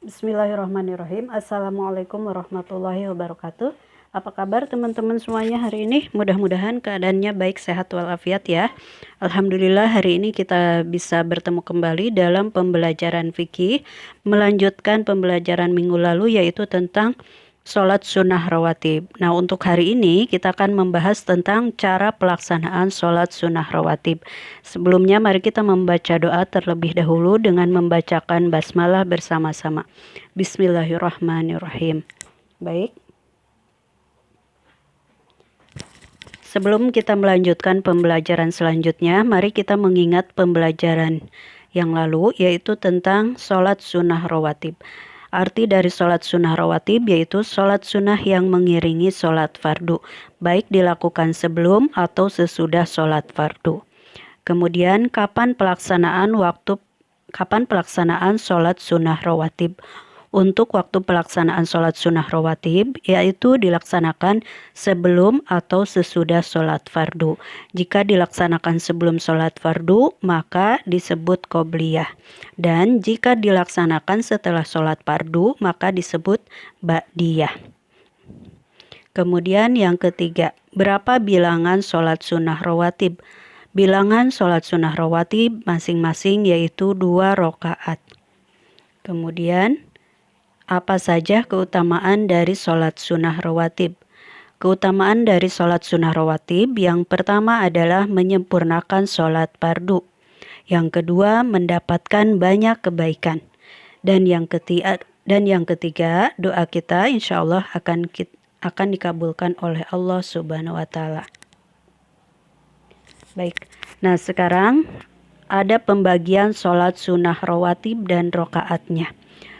Bismillahirrahmanirrahim. Assalamualaikum warahmatullahi wabarakatuh. Apa kabar teman-teman semuanya hari ini? Mudah-mudahan keadaannya baik, sehat walafiat ya. Alhamdulillah hari ini kita bisa bertemu kembali dalam pembelajaran fikih, melanjutkan pembelajaran minggu lalu yaitu tentang sholat sunnah rawatib. Nah, untuk hari ini kita akan membahas tentang cara pelaksanaan sholat sunnah rawatib. Sebelumnya mari kita membaca doa terlebih dahulu dengan membacakan basmalah bersama-sama. Bismillahirrahmanirrahim. Baik. Sebelum kita melanjutkan pembelajaran selanjutnya, mari kita mengingat pembelajaran yang lalu yaitu tentang sholat sunnah rawatib. Arti dari sholat sunnah rawatib yaitu sholat sunnah yang mengiringi sholat fardu, baik dilakukan sebelum atau sesudah sholat fardu. Kemudian kapan pelaksanaan sholat sunnah rawatib? Untuk waktu pelaksanaan sholat sunnah rawatib yaitu dilaksanakan sebelum atau sesudah sholat fardu. Jika dilaksanakan sebelum sholat fardu maka disebut qobliyah, dan jika dilaksanakan setelah sholat fardu maka disebut ba'diyah. Kemudian yang ketiga, berapa bilangan sholat sunnah rawatib? Bilangan sholat sunnah rawatib masing-masing yaitu 2 rakaat. Kemudian apa saja keutamaan dari sholat sunnah rawatib? Keutamaan dari sholat sunnah rawatib yang pertama adalah menyempurnakan sholat fardu. Yang kedua mendapatkan banyak kebaikan. Dan yang ketiga doa kita insya Allah akan dikabulkan oleh Allah Subhanahu wa Ta'ala. Baik, nah sekarang ada pembagian sholat sunnah rawatib dan rokaatnya.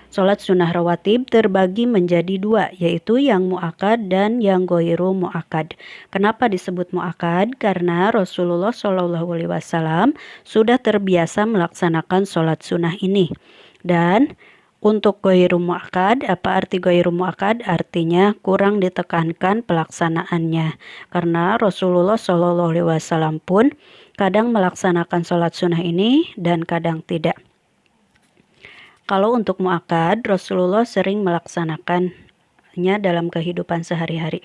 Sholat sunnah rawatib terbagi menjadi 2, yaitu yang mu'akad dan yang goiru mu'akad. Kenapa disebut mu'akad? Karena Rasulullah SAW sudah terbiasa melaksanakan sholat sunnah ini. Dan untuk goiru mu'akad, apa arti goiru mu'akad? Artinya kurang ditekankan pelaksanaannya. Karena Rasulullah SAW pun kadang melaksanakan sholat sunnah ini dan kadang tidak. Kalau untuk mu'akad, Rasulullah sering melaksanakannya dalam kehidupan sehari-hari.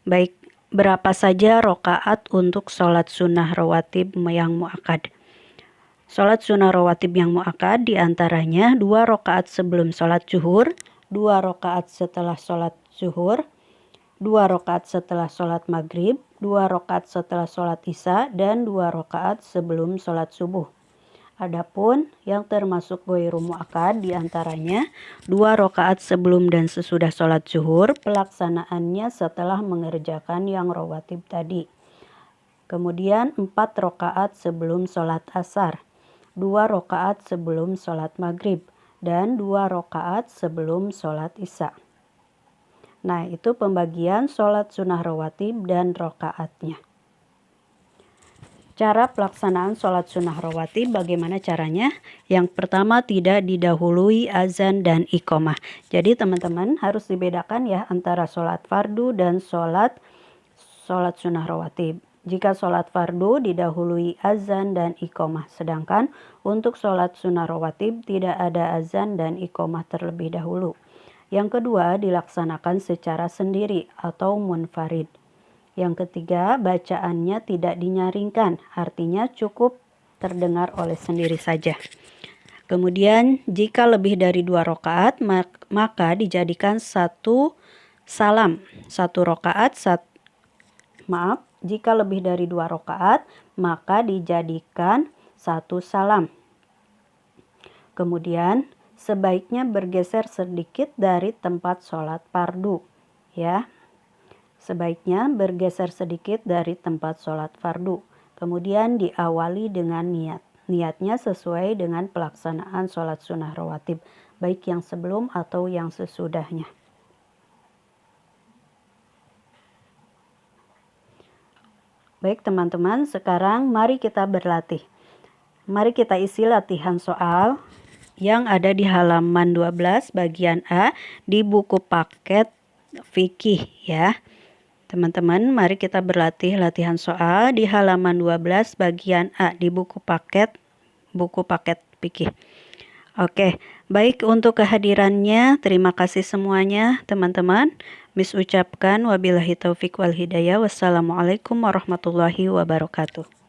Baik, berapa saja rakaat untuk sholat sunnah rawatib yang mu'akad? Sholat sunnah rawatib yang mu'akad diantaranya 2 rakaat sebelum sholat zuhur, 2 rakaat setelah sholat zuhur, 2 rakaat setelah sholat maghrib, 2 rakaat setelah sholat isya, dan 2 rakaat sebelum sholat subuh. Adapun yang termasuk goiru mu'akad diantaranya 2 rakaat sebelum dan sesudah sholat zuhur, pelaksanaannya setelah mengerjakan yang rawatib tadi. Kemudian 4 rakaat sebelum sholat asar, 2 rakaat sebelum sholat maghrib, dan 2 rakaat sebelum sholat isya. Nah, itu pembagian sholat sunnah rawatib dan rakaatnya. Cara pelaksanaan sholat sunnah rawatib bagaimana caranya? Yang pertama tidak didahului azan dan iqomah. Jadi teman-teman harus dibedakan ya antara sholat fardu dan sholat sunnah rawatib. Jika sholat fardu didahului azan dan iqomah. Sedangkan untuk sholat sunnah rawatib tidak ada azan dan iqomah terlebih dahulu. Yang kedua dilaksanakan secara sendiri atau munfarid. Yang ketiga, bacaannya tidak dinyaringkan, artinya cukup terdengar oleh sendiri saja. Kemudian, jika lebih dari 2 rakaat, maka dijadikan 1 salam. 1 rakaat, jika lebih dari 2 rakaat, maka dijadikan 1 salam. Kemudian, sebaiknya bergeser sedikit dari tempat sholat fardu, ya. Sebaiknya bergeser sedikit dari tempat sholat fardu. Kemudian diawali dengan niat. Niatnya sesuai dengan pelaksanaan sholat sunnah rawatib, baik yang sebelum atau yang sesudahnya. Baik teman-teman, sekarang mari kita berlatih. Mari kita isi latihan soal yang ada di halaman 12 bagian A di buku paket fikih ya. Teman-teman, mari kita berlatih latihan soal di halaman 12 bagian A di buku paket fikih. Oke, baik untuk kehadirannya. Terima kasih semuanya, teman-teman. Miss ucapkan wabillahi taufik wal hidayah. Wassalamualaikum warahmatullahi wabarakatuh.